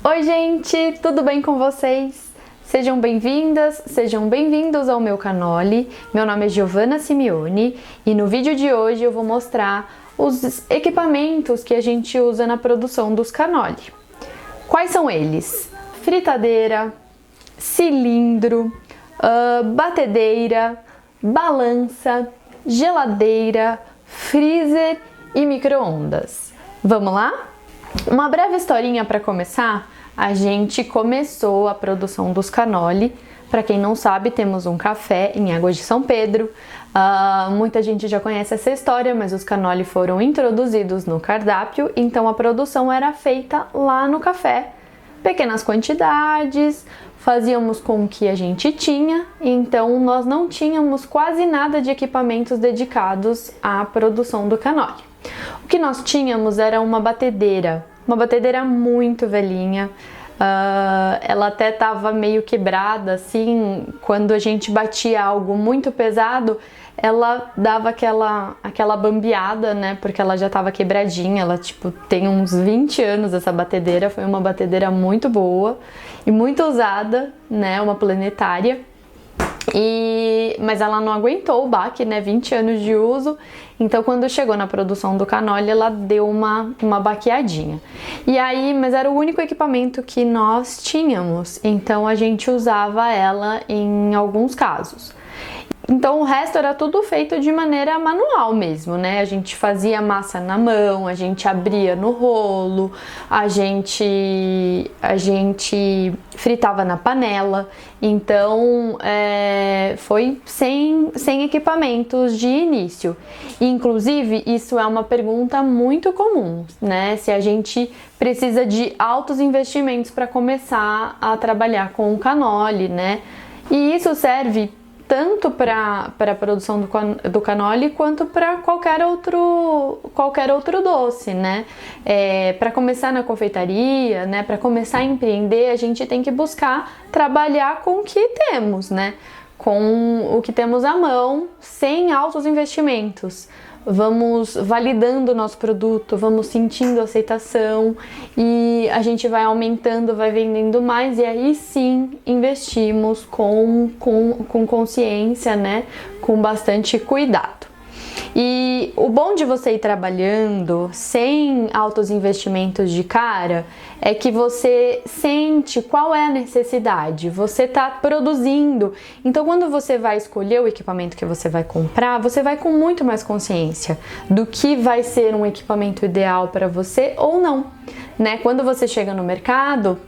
Oi gente, tudo bem com vocês? Sejam bem-vindas, sejam bem-vindos ao meu canole. Meu nome é Giovanna Simeone e no vídeo de hoje eu vou mostrar os equipamentos que a gente usa na produção dos canoli. Quais são eles? Fritadeira, cilindro, batedeira, balança, geladeira, freezer e micro-ondas. Vamos lá? Uma breve historinha para começar. A gente começou a produção dos canoli. Para quem não sabe, temos um café em Águas de São Pedro. Muita gente já conhece essa história, mas os canoli foram introduzidos no cardápio, então a produção era feita lá no café. Pequenas quantidades, fazíamos com o que a gente tinha, então nós não tínhamos quase nada de equipamentos dedicados à produção do canoli. O que nós tínhamos era uma batedeira muito velhinha, ela até estava meio quebrada, assim, quando a gente batia algo muito pesado, ela dava aquela bambeada, né, porque ela já estava quebradinha, ela tem uns 20 anos essa batedeira, foi uma batedeira muito boa e muito usada, né, uma planetária. Mas ela não aguentou o baque, né, 20 anos de uso, então quando chegou na produção do canoli ela deu uma baqueadinha. E aí, mas era o único equipamento que nós tínhamos, então a gente usava ela em alguns casos. Então o resto era tudo feito de maneira manual mesmo, né? A gente fazia massa na mão, a gente abria no rolo, a gente fritava na panela. Então foi sem equipamentos de início. Inclusive, isso é uma pergunta muito comum, né? Se a gente precisa de altos investimentos para começar a trabalhar com o canoli, né? E isso serve tanto para a produção do canoli quanto para qualquer outro doce, né? Para começar na confeitaria, né? Para começar a empreender, a gente tem que buscar trabalhar com o que temos, né? Com o que temos à mão, sem altos investimentos. Vamos validando o nosso produto, vamos sentindo aceitação e a gente vai aumentando, vai vendendo mais e aí sim investimos com consciência, né? Com bastante cuidado. E o bom de você ir trabalhando sem altos investimentos de cara é que você sente qual é a necessidade, você está produzindo. Então, quando você vai escolher o equipamento que você vai comprar, você vai com muito mais consciência do que vai ser um equipamento ideal para você ou não, né? Quando você chega no mercado,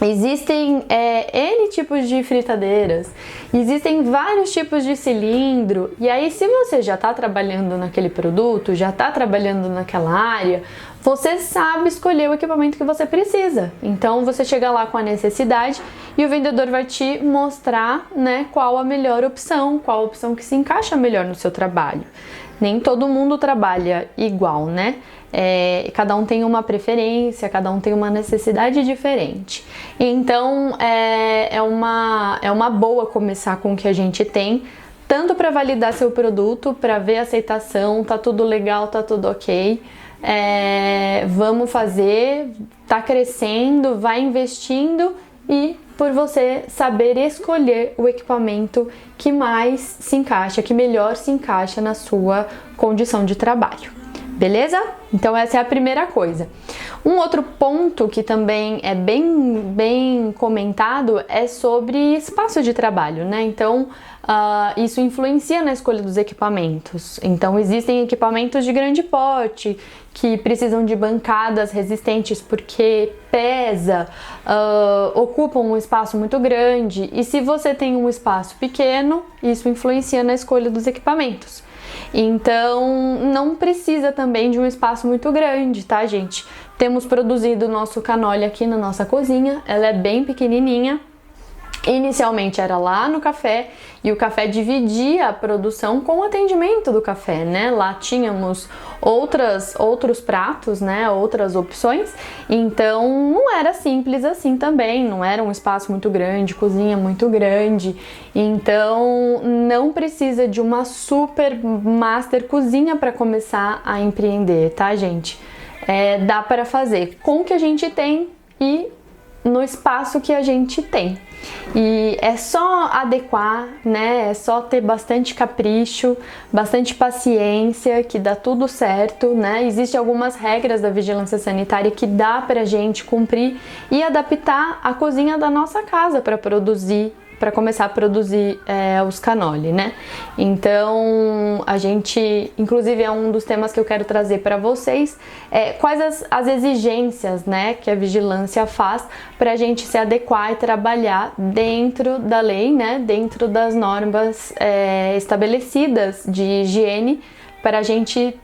existem N tipos de fritadeiras, existem vários tipos de cilindro, e aí se você já está trabalhando naquele produto, já está trabalhando naquela área, você sabe escolher o equipamento que você precisa. Então você chega lá com a necessidade e o vendedor vai te mostrar, né, qual a melhor opção, qual a opção que se encaixa melhor no seu trabalho. Nem todo mundo trabalha igual, né? Cada um tem uma preferência, cada um tem uma necessidade diferente. Então é uma boa começar com o que a gente tem, tanto para validar seu produto, para ver a aceitação, tá tudo legal, tá tudo ok. Vamos fazer, tá crescendo, vai investindo e por você saber escolher o equipamento que mais se encaixa, que melhor se encaixa na sua condição de trabalho. Beleza? Então essa é a primeira coisa. Um outro ponto que também é bem comentado é sobre espaço de trabalho, né? Então isso influencia na escolha dos equipamentos. Então existem equipamentos de grande porte que precisam de bancadas resistentes porque pesa, ocupam um espaço muito grande, e se você tem um espaço pequeno, isso influencia na escolha dos equipamentos. Então, não precisa também de um espaço muito grande, tá, gente? Temos produzido o nosso canoli aqui na nossa cozinha, ela é bem pequenininha. Inicialmente era lá no café e o café dividia a produção com o atendimento do café, né? Lá tínhamos outros pratos, né? Outras opções. Então não era simples assim também, não era um espaço muito grande, cozinha muito grande. Então não precisa de uma super master cozinha para começar a empreender, tá, gente? Dá para fazer com o que a gente tem e no espaço que a gente tem. E é só adequar, né? É só ter bastante capricho, bastante paciência, que dá tudo certo, né? Existem algumas regras da vigilância sanitária que dá pra gente cumprir e adaptar a cozinha da nossa casa para produzir, para começar a produzir os cannoli, né? Então, a gente, inclusive é um dos temas que eu quero trazer para vocês, quais as exigências, né, que a vigilância faz para a gente se adequar e trabalhar dentro da lei, né, dentro das normas estabelecidas de higiene, para a gente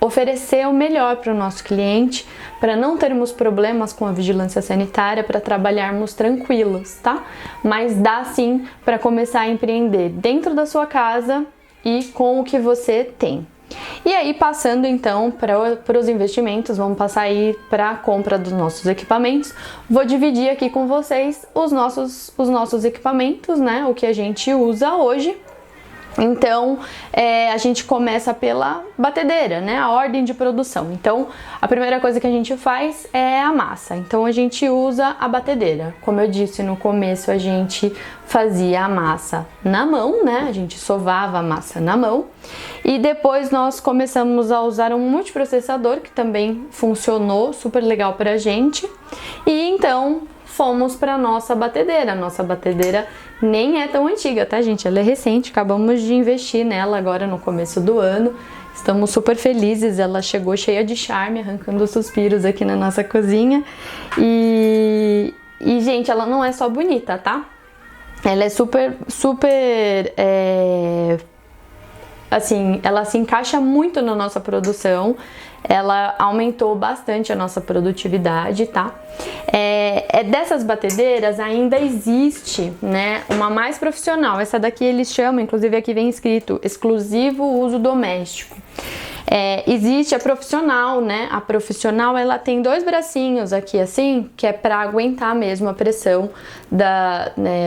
oferecer o melhor para o nosso cliente, para não termos problemas com a vigilância sanitária, para trabalharmos tranquilos, tá? Mas dá sim para começar a empreender dentro da sua casa e com o que você tem. E aí, passando então para os investimentos, vamos passar aí para a compra dos nossos equipamentos. Vou dividir aqui com vocês os nossos equipamentos, né? O que a gente usa hoje. Então, a gente começa pela batedeira, né? A ordem de produção. Então, a primeira coisa que a gente faz é a massa. Então, a gente usa a batedeira. Como eu disse no começo, a gente fazia a massa na mão, né? A gente sovava a massa na mão. E depois nós começamos a usar um multiprocessador, que também funcionou super legal pra gente. E então, fomos para nossa batedeira. Nossa batedeira nem é tão antiga, tá, gente? Ela é recente, acabamos de investir nela agora no começo do ano. Estamos super felizes, ela chegou cheia de charme, arrancando suspiros aqui na nossa cozinha. E gente, ela não é só bonita, tá? Ela é super, assim, ela se encaixa muito na nossa produção. Ela aumentou bastante a nossa produtividade, tá? Dessas batedeiras ainda existe, né, uma mais profissional. Essa daqui eles chamam, inclusive aqui vem escrito, exclusivo uso doméstico. Existe a profissional, né? A profissional, ela tem dois bracinhos aqui assim, que é para aguentar mesmo a pressão,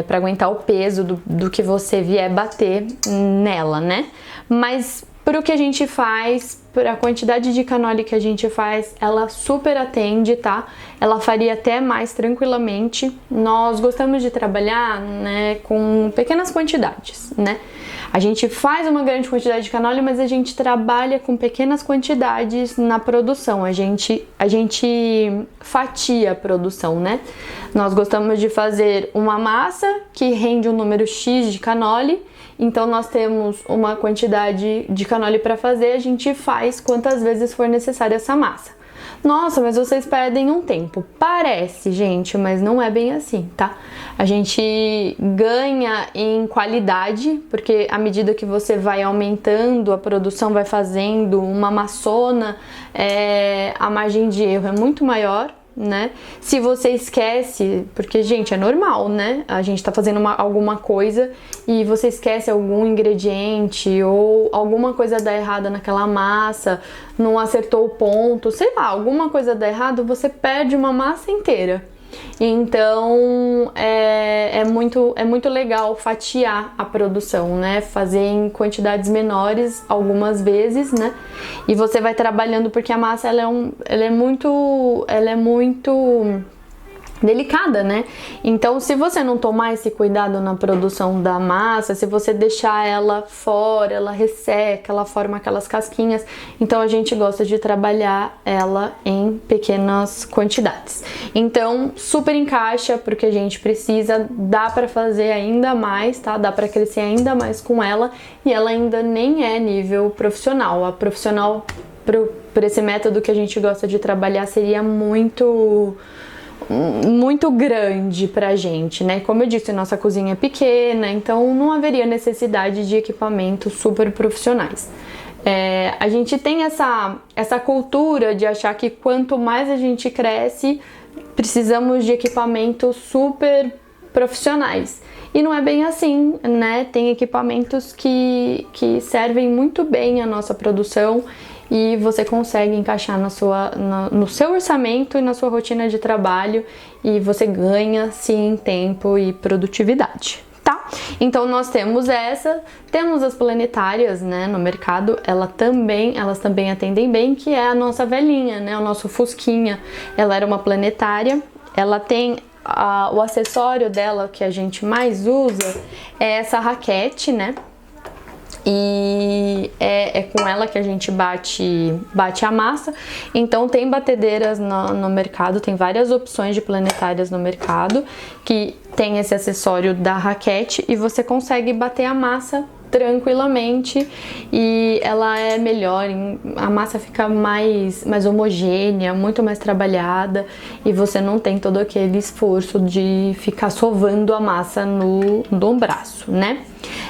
para aguentar o peso do que você vier bater nela, né? Mas para o que a gente faz, para a quantidade de cannoli que a gente faz, ela super atende, tá? Ela faria até mais tranquilamente. Nós gostamos de trabalhar, né, com pequenas quantidades, né? A gente faz uma grande quantidade de cannoli, mas a gente trabalha com pequenas quantidades na produção. A gente fatia a produção, né? Nós gostamos de fazer uma massa que rende um número X de cannoli. Então, nós temos uma quantidade de cannoli para fazer, a gente faz quantas vezes for necessária essa massa. Nossa, mas vocês perdem um tempo. Parece, gente, mas não é bem assim, tá? A gente ganha em qualidade, porque à medida que você vai aumentando a produção, vai fazendo uma maçona, a margem de erro é muito maior, né? Se você esquece, porque, gente, é normal, né? A gente tá fazendo alguma coisa e você esquece algum ingrediente ou alguma coisa dá errada naquela massa, não acertou o ponto, sei lá, alguma coisa dá errado, você perde uma massa inteira. Então, é muito legal fatiar a produção, né? Fazer em quantidades menores algumas vezes, né? E você vai trabalhando porque a massa ela é muito delicada, né? Então, se você não tomar esse cuidado na produção da massa, se você deixar ela fora, ela resseca, ela forma aquelas casquinhas. Então, a gente gosta de trabalhar ela em pequenas quantidades. Então, super encaixa porque a gente precisa, dá para fazer ainda mais, tá? Dá para crescer ainda mais com ela e ela ainda nem é nível profissional. A profissional, por esse método que a gente gosta de trabalhar, seria muito grande pra gente, né? Como eu disse, nossa cozinha é pequena, então não haveria necessidade de equipamentos super profissionais. A gente tem essa cultura de achar que quanto mais a gente cresce, precisamos de equipamentos super profissionais. E não é bem assim, né? Tem equipamentos que servem muito bem a nossa produção e você consegue encaixar no seu orçamento e na sua rotina de trabalho e você ganha sim tempo e produtividade, tá? Então nós temos temos as planetárias, né, no mercado, elas também atendem bem, que é a nossa velhinha, né, o nosso Fusquinha. Ela era uma planetária, ela tem o acessório dela que a gente mais usa é essa raquete, né? E é com ela que a gente bate a massa. Então tem batedeiras no mercado, tem várias opções de planetárias no mercado que tem esse acessório da raquete e você consegue bater a massa tranquilamente e ela é melhor, a massa fica mais homogênea, muito mais trabalhada e você não tem todo aquele esforço de ficar sovando a massa no braço, né?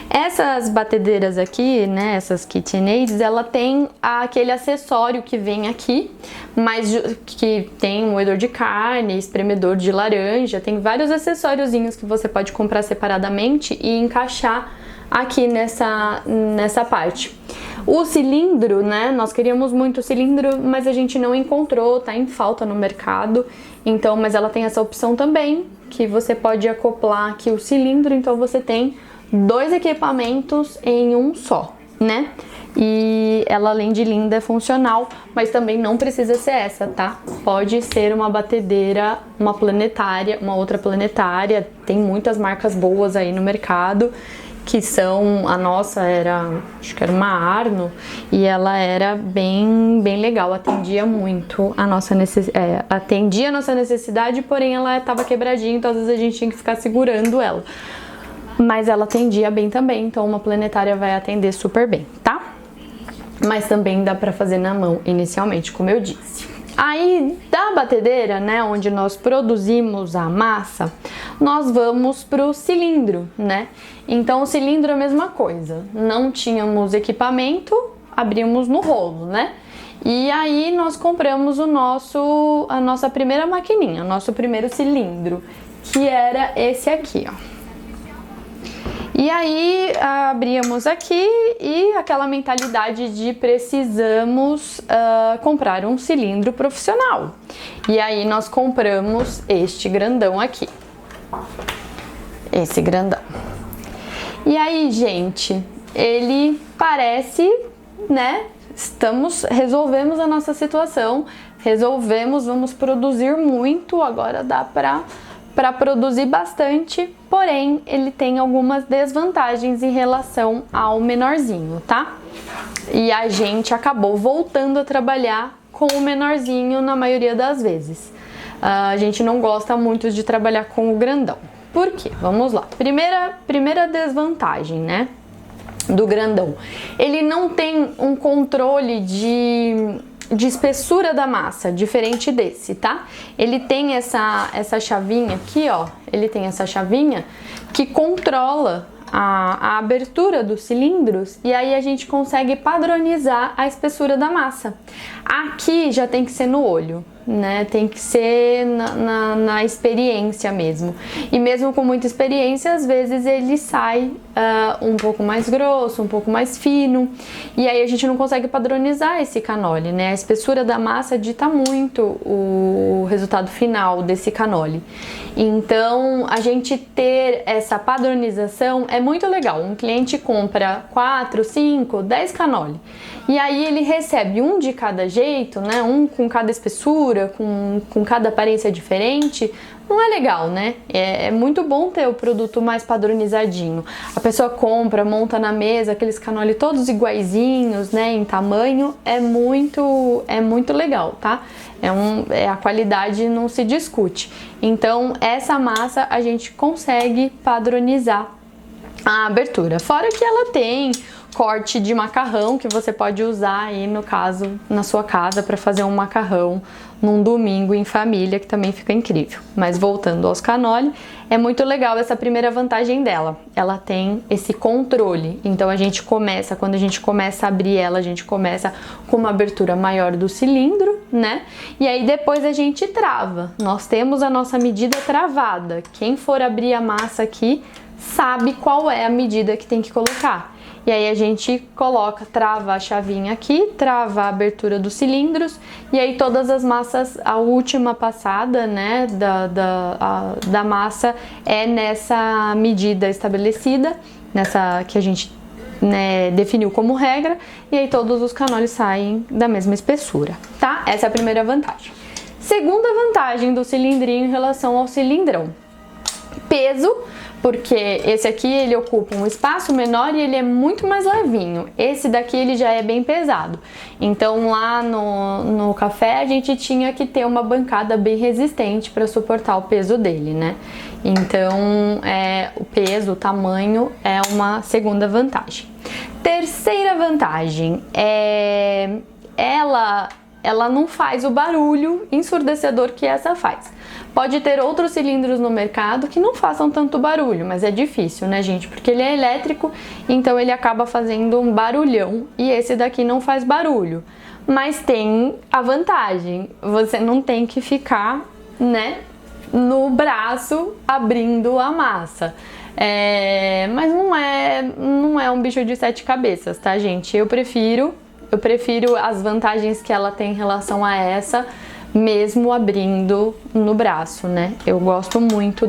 Essas batedeiras aqui, né, essas KitchenAids, ela tem aquele acessório que vem aqui, mas que tem um moedor de carne, espremedor de laranja, tem vários acessóriozinhos que você pode comprar separadamente e encaixar aqui nessa parte. O cilindro, né, nós queríamos muito o cilindro, mas a gente não encontrou, tá em falta no mercado, então, mas ela tem essa opção também, que você pode acoplar aqui o cilindro, então você tem 2 equipamentos em um só, né? E ela, além de linda, é funcional, mas também não precisa ser essa, tá? Pode ser uma batedeira, uma planetária, uma outra planetária, tem muitas marcas boas aí no mercado, que são, a nossa acho que era uma Arno, e ela era bem legal, atendia muito a nossa necessidade, porém ela estava quebradinha, então às vezes a gente tinha que ficar segurando ela. Mas ela atendia bem também, então uma planetária vai atender super bem, tá? Mas também dá pra fazer na mão inicialmente, como eu disse. Aí, da batedeira, né, onde nós produzimos a massa, nós vamos pro cilindro, né? Então, o cilindro é a mesma coisa. Não tínhamos equipamento, abrimos no rolo, né? E aí, nós compramos a nossa primeira maquininha, o nosso primeiro cilindro, que era esse aqui, ó. E aí, abríamos aqui e aquela mentalidade de precisamos comprar um cilindro profissional. E aí, nós compramos este grandão aqui. Esse grandão. E aí, gente, ele parece, né? Resolvemos a nossa situação, vamos produzir muito, agora dá para produzir bastante, porém ele tem algumas desvantagens em relação ao menorzinho, tá? E a gente acabou voltando a trabalhar com o menorzinho na maioria das vezes. A gente não gosta muito de trabalhar com o grandão. Por quê? Vamos lá. Primeira desvantagem, né, do grandão. Ele não tem um controle de espessura da massa, diferente desse, tá? Ele tem essa chavinha aqui, ó, ele tem essa chavinha que controla a abertura dos cilindros e aí a gente consegue padronizar a espessura da massa. Aqui já tem que ser no olho, né? Tem que ser na experiência mesmo. E mesmo com muita experiência, às vezes ele sai um pouco mais grosso, um pouco mais fino. E aí a gente não consegue padronizar esse canole, né? A espessura da massa dita muito o resultado final desse canole. Então, a gente ter essa padronização é muito legal. Um cliente compra 4, 5, 10 canole. E aí ele recebe um de cada jeito, né? Um com cada espessura, com cada aparência diferente. Não é legal, né? É muito bom ter o produto mais padronizadinho. A pessoa compra, monta na mesa aqueles canoli todos iguaizinhos, né? Em tamanho, é muito legal, tá? A qualidade não se discute. Então, essa massa a gente consegue padronizar a abertura. Fora que ela tem corte de macarrão que você pode usar aí, no caso, na sua casa para fazer um macarrão num domingo em família, que também fica incrível. Mas voltando aos canoli, é muito legal essa primeira vantagem dela. Ela tem esse controle. Então quando a gente começa a abrir ela, a gente começa com uma abertura maior do cilindro, né? E aí depois a gente trava. Nós temos a nossa medida travada. Quem for abrir a massa aqui sabe qual é a medida que tem que colocar. E aí a gente trava a chavinha aqui, trava a abertura dos cilindros, e aí todas as massas, a última passada, né, da massa é nessa medida estabelecida, nessa que a gente, né, definiu como regra, e aí todos os canoles saem da mesma espessura, tá? Essa é a primeira vantagem. Segunda vantagem do cilindrinho em relação ao cilindrão: peso, porque esse aqui ele ocupa um espaço menor e ele é muito mais levinho. Esse daqui ele já é bem pesado. Então lá no café a gente tinha que ter uma bancada bem resistente para suportar o peso dele, né? Então o peso, o tamanho é uma segunda vantagem. Terceira vantagem é ela não faz o barulho ensurdecedor que essa faz. Pode ter outros cilindros no mercado que não façam tanto barulho, mas é difícil, né, gente? Porque ele é elétrico, então ele acaba fazendo um barulhão e esse daqui não faz barulho. Mas tem a vantagem, você não tem que ficar, né, no braço abrindo a massa. Mas não é um bicho de sete cabeças, tá, gente? Eu prefiro as vantagens que ela tem em relação a essa, mesmo abrindo no braço, né? Eu gosto muito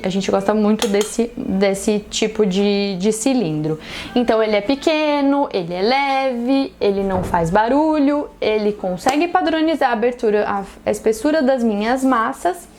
a gente gosta muito desse tipo de cilindro. Então ele é pequeno, ele é leve, ele não faz barulho, ele consegue padronizar a espessura das minhas massas.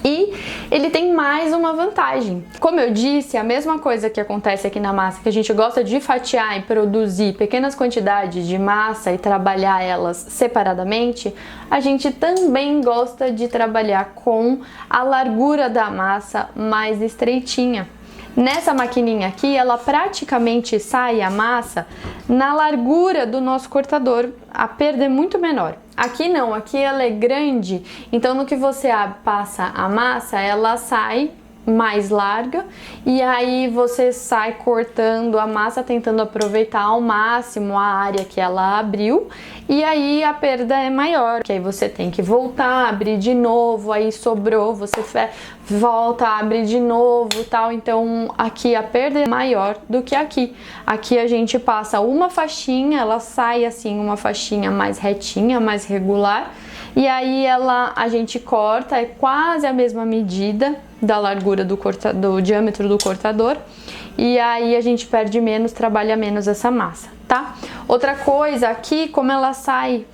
E ele tem mais uma vantagem. Como eu disse, a mesma coisa que acontece aqui na massa, que a gente gosta de fatiar e produzir pequenas quantidades de massa e trabalhar elas separadamente, a gente também gosta de trabalhar com a largura da massa mais estreitinha. Nessa maquininha aqui, ela praticamente sai a massa na largura do nosso cortador, a perda é muito menor. Aqui não, aqui ela é grande, então no que você passa a massa, ela sai mais larga e aí você sai cortando a massa, tentando aproveitar ao máximo a área que ela abriu, e aí a perda é maior, que aí você tem que voltar, abrir de novo, aí sobrou, você volta, abre de novo, tal. Então aqui a perda é maior do que aqui. Aqui a gente passa uma faixinha, ela sai assim, uma faixinha mais retinha, mais regular, e aí a gente corta, é quase a mesma medida da largura do diâmetro do cortador, e aí a gente perde menos, trabalha menos essa massa, tá? Outra coisa aqui, como ela sai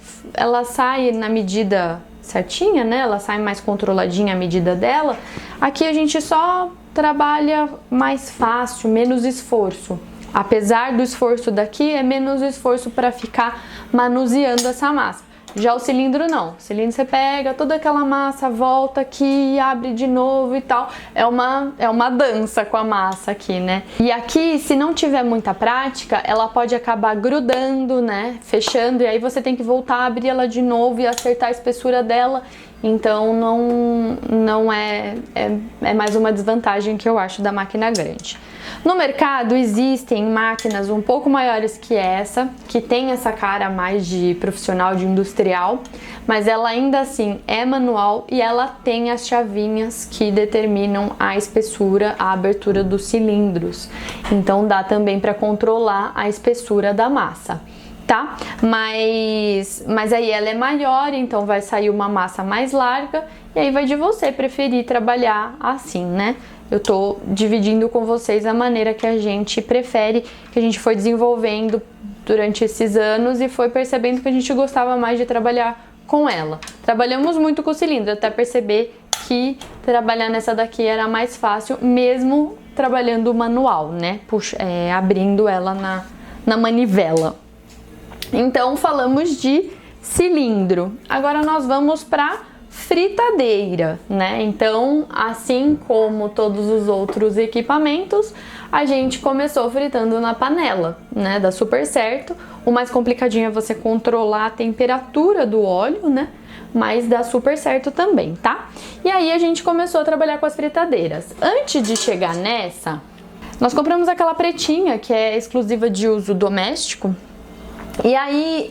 na medida certinha, né? Ela sai mais controladinha a medida dela. Aqui a gente só trabalha mais fácil, menos esforço. Apesar do esforço daqui, é menos esforço para ficar manuseando essa massa. Já o cilindro não. O cilindro você pega toda aquela massa, volta aqui, abre de novo e tal. É uma dança com a massa aqui, né? E aqui, se não tiver muita prática, ela pode acabar grudando, né? Fechando, e aí você tem que voltar a abrir ela de novo e acertar a espessura dela. Então não é mais uma desvantagem que eu acho da máquina grande. No mercado existem máquinas um pouco maiores que essa, que tem essa cara mais de profissional, de industrial, mas ela ainda assim é manual e ela tem as chavinhas que determinam a espessura, a abertura dos cilindros. Então dá também para controlar a espessura da massa, tá? Mas aí ela é maior, então vai sair uma massa mais larga, e aí vai de você preferir trabalhar assim, né? Eu tô dividindo com vocês a maneira que a gente prefere, que a gente foi desenvolvendo durante esses anos e foi percebendo que a gente gostava mais de trabalhar com ela. Trabalhamos muito com o cilindro, até perceber que trabalhar nessa daqui era mais fácil, mesmo trabalhando manual, né? Abrindo ela na manivela. Então falamos de cilindro. Agora nós vamos para fritadeira, né? Então, assim como todos os outros equipamentos, a gente começou fritando na panela, né? Dá super certo. O mais complicadinho é você controlar a temperatura do óleo, né? Mas dá super certo também, tá? E aí a gente começou a trabalhar com as fritadeiras. Antes de chegar nessa, nós compramos aquela pretinha que é exclusiva de uso doméstico. E aí,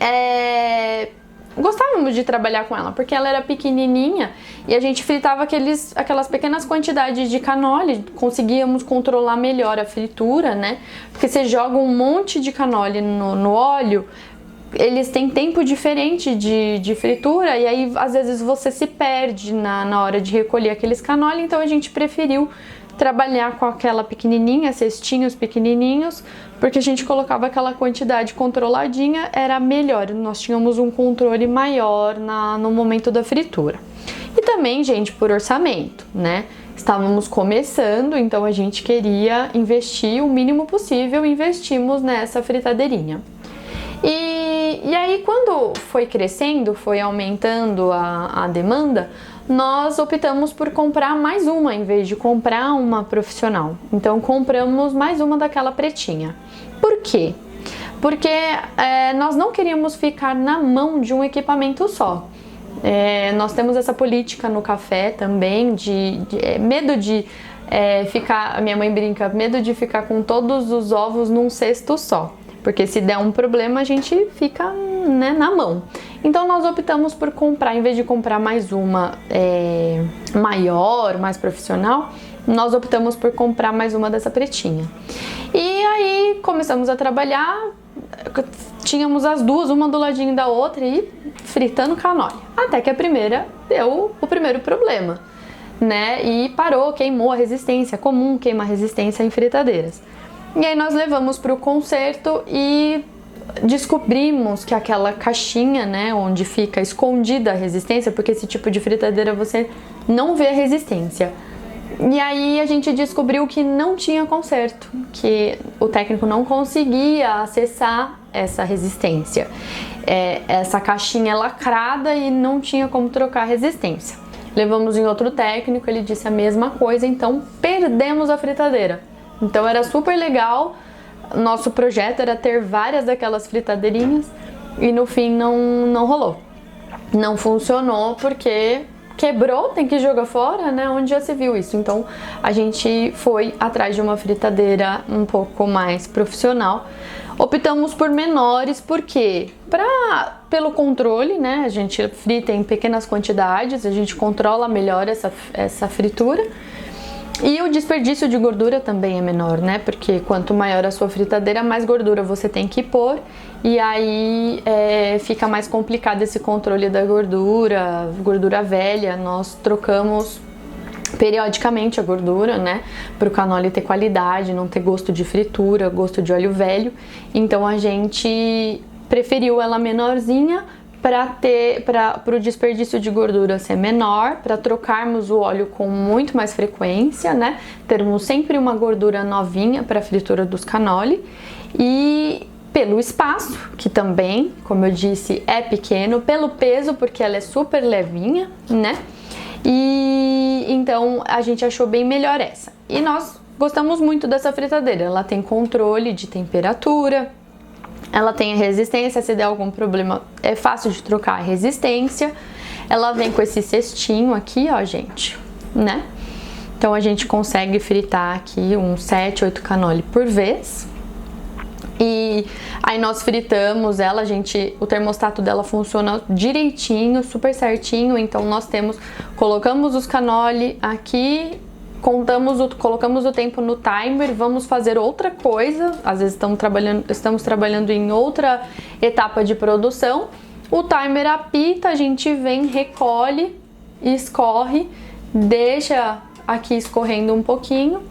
gostávamos de trabalhar com ela, porque ela era pequenininha e a gente fritava aquelas pequenas quantidades de canole, conseguíamos controlar melhor a fritura, né? Porque você joga um monte de canole no óleo, eles têm tempo diferente de fritura e aí às vezes você se perde na hora de recolher aqueles cannoli, então a gente preferiu trabalhar com aquela pequenininha, cestinhos pequenininhos, porque a gente colocava aquela quantidade controladinha, era melhor, nós tínhamos um controle maior no momento da fritura. E também, gente, por orçamento, né? Estávamos começando, então a gente queria investir o mínimo possível, investimos nessa fritadeirinha. E aí quando foi crescendo, foi aumentando a demanda, nós optamos por comprar mais uma em vez de comprar uma profissional. Então compramos mais uma daquela pretinha. Por quê? Porque nós não queríamos ficar na mão de um equipamento só. Nós temos essa política no café também de medo de ficar, a minha mãe brinca, medo de ficar com todos os ovos num cesto só. Porque se der um problema, a gente fica, né, na mão. Então nós optamos por comprar, em vez de comprar mais uma maior, mais profissional, nós optamos por comprar mais uma dessa pretinha. E aí começamos a trabalhar, tínhamos as duas, uma do ladinho da outra e fritando cannoli. Até que a primeira deu o primeiro problema, né? E parou, queimou a resistência. É comum queimar resistência em fritadeiras. E aí nós levamos para o conserto e descobrimos que aquela caixinha, né, onde fica escondida a resistência, porque esse tipo de fritadeira você não vê a resistência. E aí a gente descobriu que não tinha conserto, que o técnico não conseguia acessar essa resistência. Essa caixinha é lacrada e não tinha como trocar a resistência. Levamos em outro técnico, ele disse a mesma coisa, então perdemos a fritadeira. Então era super legal, nosso projeto era ter várias daquelas fritadeirinhas e no fim não rolou. Não funcionou porque quebrou, tem que jogar fora, né? Onde já se viu isso? Então a gente foi atrás de uma fritadeira um pouco mais profissional. Optamos por menores porque pelo controle, né? A gente frita em pequenas quantidades, a gente controla melhor essa fritura. E o desperdício de gordura também é menor, né? Porque quanto maior a sua fritadeira, mais gordura você tem que pôr. E aí fica mais complicado esse controle da gordura velha. Nós trocamos periodicamente a gordura, né? Para o cannoli ter qualidade, não ter gosto de fritura, gosto de óleo velho. Então a gente preferiu ela menorzinha para o desperdício de gordura ser menor, para trocarmos o óleo com muito mais frequência, né? Termos sempre uma gordura novinha para a fritura dos cannoli e pelo espaço, que também, como eu disse, é pequeno, pelo peso, porque ela é super levinha, né? E então a gente achou bem melhor essa. E nós gostamos muito dessa fritadeira, ela tem controle de temperatura, ela tem a resistência, se der algum problema é fácil de trocar a resistência. Ela vem com esse cestinho aqui, ó, gente, né? Então a gente consegue fritar aqui uns 7, 8 cannoli por vez. E aí nós fritamos ela, o termostato dela funciona direitinho, super certinho. Então nós colocamos os cannoli aqui, colocamos o tempo no timer, vamos fazer outra coisa, às vezes estamos trabalhando em outra etapa de produção, o timer apita, a gente vem, recolhe, escorre, deixa aqui escorrendo um pouquinho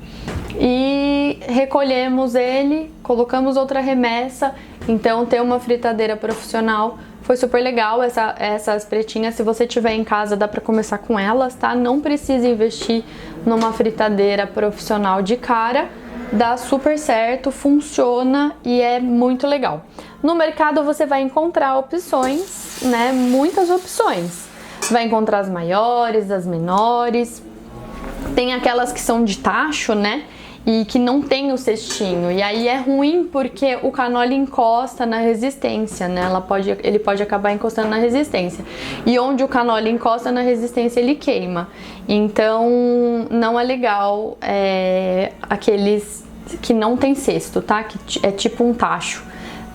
e recolhemos ele, colocamos outra remessa. Então ter uma fritadeira profissional foi super legal. Essas pretinhas, se você tiver em casa, dá pra começar com elas, tá? Não precisa investir numa fritadeira profissional de cara, dá super certo, funciona e é muito legal. No mercado você vai encontrar opções, né? Muitas opções. Vai encontrar as maiores, as menores, tem aquelas que são de tacho, né? E que não tem o cestinho, e aí é ruim porque o cannoli encosta na resistência, né? Ele pode acabar encostando na resistência, e onde o cannoli encosta na resistência ele queima, então não é legal aqueles que não tem cesto, tá? Que é tipo um tacho,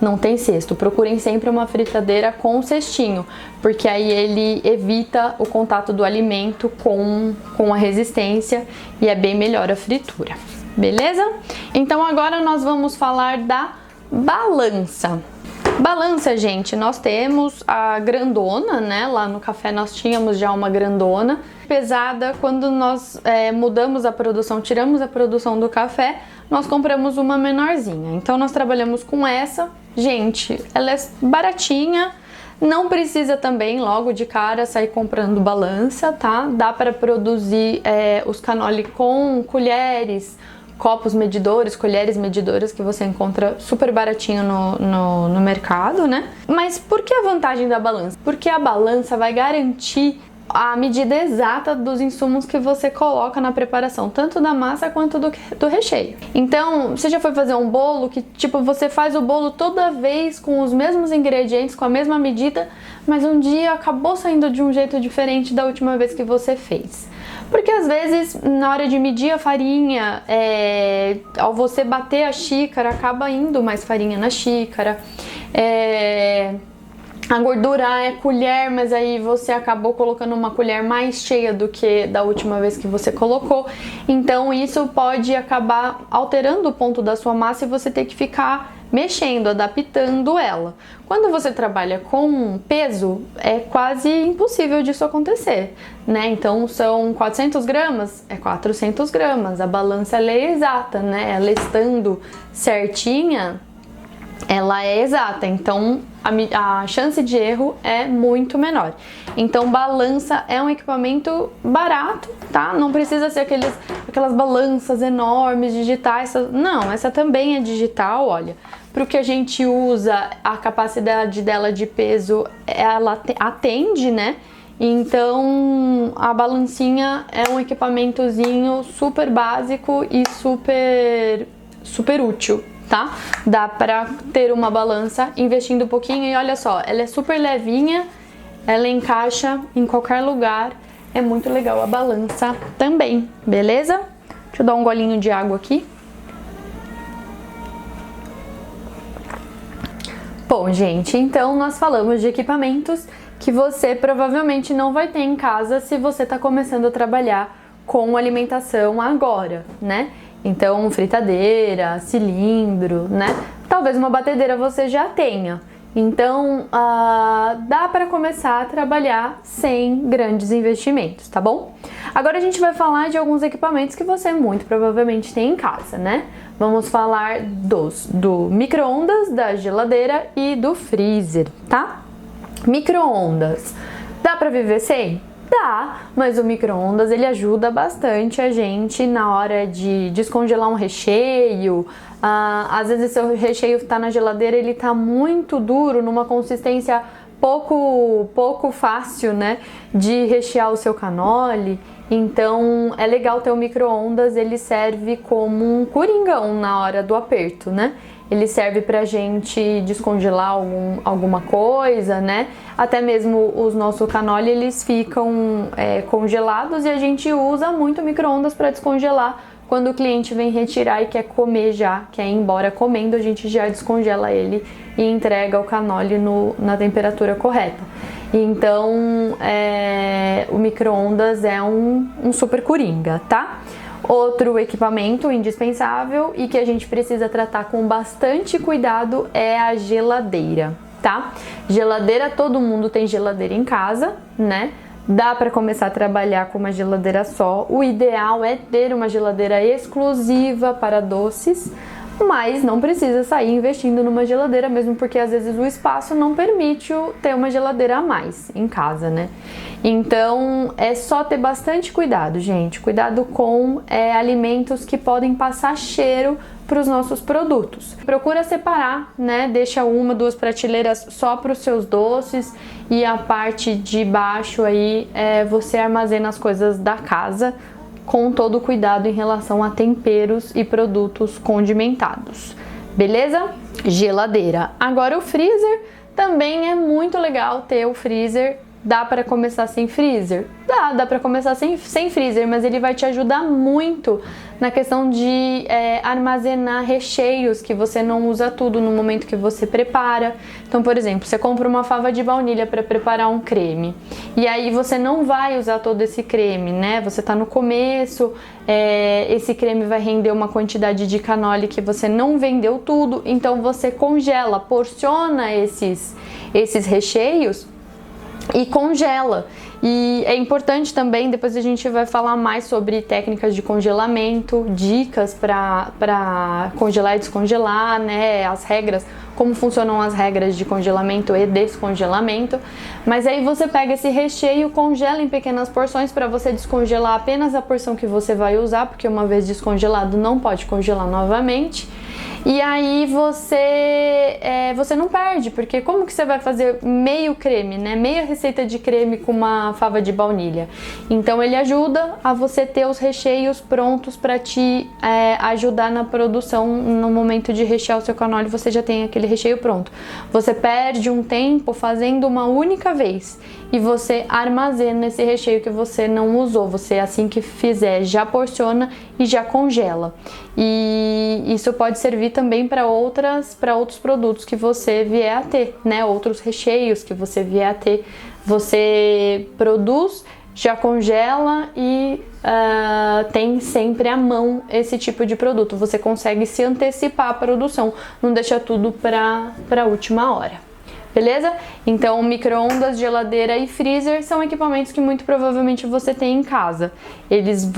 não tem cesto. Procurem sempre uma fritadeira com cestinho, porque aí ele evita o contato do alimento com a resistência e é bem melhor a fritura. Beleza? Então agora nós vamos falar da balança. Balança, gente, nós temos a grandona, né? Lá no café nós tínhamos já uma grandona pesada. Quando nós mudamos a produção, tiramos a produção do café, nós compramos uma menorzinha. Então nós trabalhamos com essa. Gente, ela é baratinha, não precisa também logo de cara sair comprando balança, tá? Dá para produzir os cannoli com colheres, copos medidores, colheres medidoras que você encontra super baratinho no mercado, né? Mas por que a vantagem da balança? Porque a balança vai garantir a medida exata dos insumos que você coloca na preparação, tanto da massa quanto do recheio. Então, você já foi fazer um bolo que, tipo, você faz o bolo toda vez com os mesmos ingredientes, com a mesma medida, mas um dia acabou saindo de um jeito diferente da última vez que você fez. Porque às vezes, na hora de medir a farinha, ao você bater a xícara, acaba indo mais farinha na xícara. A gordura é colher, mas aí você acabou colocando uma colher mais cheia do que da última vez que você colocou. Então isso pode acabar alterando o ponto da sua massa e você ter que ficar mexendo, adaptando ela. Quando você trabalha com peso, é quase impossível disso acontecer, né? Então são 400 gramas, é 400 gramas. A balança ela é exata, né? Ela estando certinha, ela é exata, então a chance de erro é muito menor. Então balança é um equipamento barato, tá? Não precisa ser aquelas balanças enormes, digitais. Não, essa também é digital, olha. Para o que a gente usa, a capacidade dela de peso, ela atende, né? Então a balancinha é um equipamentozinho super básico e super útil, tá? Dá pra ter uma balança investindo um pouquinho e olha só, ela é super levinha, ela encaixa em qualquer lugar, é muito legal a balança também, beleza? Deixa eu dar um golinho de água aqui. Bom, gente, então nós falamos de equipamentos que você provavelmente não vai ter em casa se você tá começando a trabalhar com alimentação agora, né? Então, fritadeira, cilindro, né? Talvez uma batedeira você já tenha. Então, dá para começar a trabalhar sem grandes investimentos, tá bom? Agora a gente vai falar de alguns equipamentos que você muito provavelmente tem em casa, né? Vamos falar do micro-ondas, da geladeira e do freezer, tá? Micro-ondas. Dá para viver sem? Dá, mas o micro-ondas ele ajuda bastante a gente na hora de descongelar um recheio. Às vezes seu recheio está na geladeira, ele tá muito duro, numa consistência pouco fácil, né, de rechear o seu cannoli. Então é legal ter o micro-ondas, ele serve como um coringão na hora do aperto, né? Ele serve pra gente descongelar alguma coisa, né? Até mesmo os nossos cannoli, eles ficam congelados e a gente usa muito micro-ondas para descongelar. Quando o cliente vem retirar e quer comer já, quer ir embora comendo, a gente já descongela ele e entrega o cannoli na temperatura correta. Então, o micro-ondas é um super coringa, tá? Outro equipamento indispensável e que a gente precisa tratar com bastante cuidado é a geladeira, tá? Geladeira, todo mundo tem geladeira em casa, né? Dá para começar a trabalhar com uma geladeira só. O ideal é ter uma geladeira exclusiva para doces, mas não precisa sair investindo numa geladeira mesmo, porque às vezes o espaço não permite ter uma geladeira a mais em casa, né? Então é só ter bastante cuidado, gente. Cuidado com alimentos que podem passar cheiro para os nossos produtos. Procura separar, né? Deixa 1, 2 prateleiras só para os seus doces e a parte de baixo aí você armazena as coisas da casa, com todo o cuidado em relação a temperos e produtos condimentados. Beleza? Geladeira. Agora o freezer, também é muito legal ter o freezer Dá para começar sem freezer? Dá para começar sem freezer, mas ele vai te ajudar muito na questão de armazenar recheios que você não usa tudo no momento que você prepara. Então, por exemplo, você compra uma fava de baunilha para preparar um creme e aí você não vai usar todo esse creme, né? Você tá no começo, esse creme vai render uma quantidade de canoli que você não vendeu tudo, então você congela, porciona esses recheios e congela. E é importante também, depois a gente vai falar mais sobre técnicas de congelamento, dicas para congelar e descongelar, né, as regras, como funcionam as regras de congelamento e descongelamento. Mas aí você pega esse recheio, congela em pequenas porções para você descongelar apenas a porção que você vai usar, porque uma vez descongelado não pode congelar novamente. E aí você não perde, porque como que você vai fazer meio creme, né? Meia receita de creme com uma fava de baunilha. Então ele ajuda a você ter os recheios prontos para te ajudar na produção. No momento de rechear o seu canoli, você já tem aquele recheio pronto. Você perde um tempo fazendo uma única vez e você armazena esse recheio que você não usou. Você, assim que fizer, já porciona e já congela. E isso pode servir também para outros produtos que você vier a ter, né? Outros recheios que você vier a ter. Você produz, já congela e tem sempre à mão esse tipo de produto. Você consegue se antecipar à produção, não deixa tudo para a última hora. Beleza? Então, micro-ondas, geladeira e freezer são equipamentos que muito provavelmente você tem em casa. Eles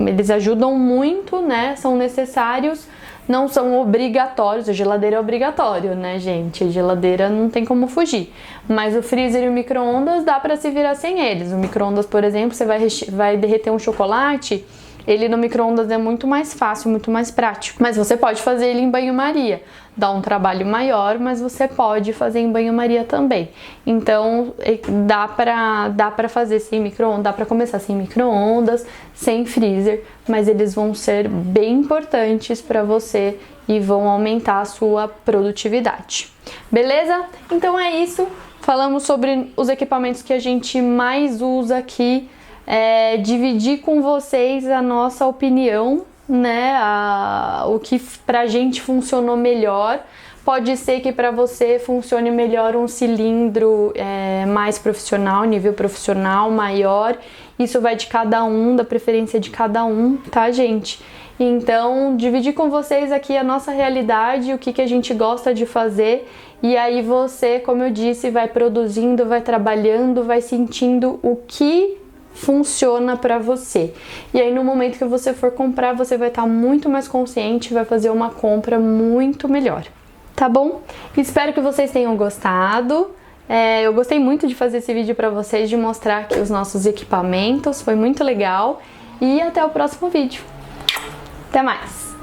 eles ajudam muito, né? São necessários, não são obrigatórios. A geladeira é obrigatório, né, gente? A geladeira não tem como fugir. Mas o freezer e o micro-ondas dá para se virar sem eles. O micro-ondas, por exemplo, você vai derreter um chocolate, ele no micro-ondas é muito mais fácil, muito mais prático. Mas você pode fazer ele em banho-maria. Dá um trabalho maior, mas você pode fazer em banho-maria também. Então, dá pra fazer sem micro-ondas, dá pra começar sem micro-ondas, sem freezer, mas eles vão ser bem importantes para você e vão aumentar a sua produtividade. Beleza? Então é isso. Falamos sobre os equipamentos que a gente mais usa aqui. Dividir com vocês a nossa opinião, né? O que pra gente funcionou melhor. Pode ser que para você funcione melhor um cilindro mais profissional, nível profissional maior. Isso vai de cada um, da preferência de cada um, tá, gente? Então, dividir com vocês aqui a nossa realidade, o que a gente gosta de fazer. E aí você, como eu disse, vai produzindo, vai trabalhando, vai sentindo o que funciona para você. E aí no momento que você for comprar, você vai estar muito mais consciente, vai fazer uma compra muito melhor. Tá bom? Espero que vocês tenham gostado. Eu gostei muito de fazer esse vídeo para vocês, de mostrar aqui os nossos equipamentos. Foi muito legal. E até o próximo vídeo. Até mais!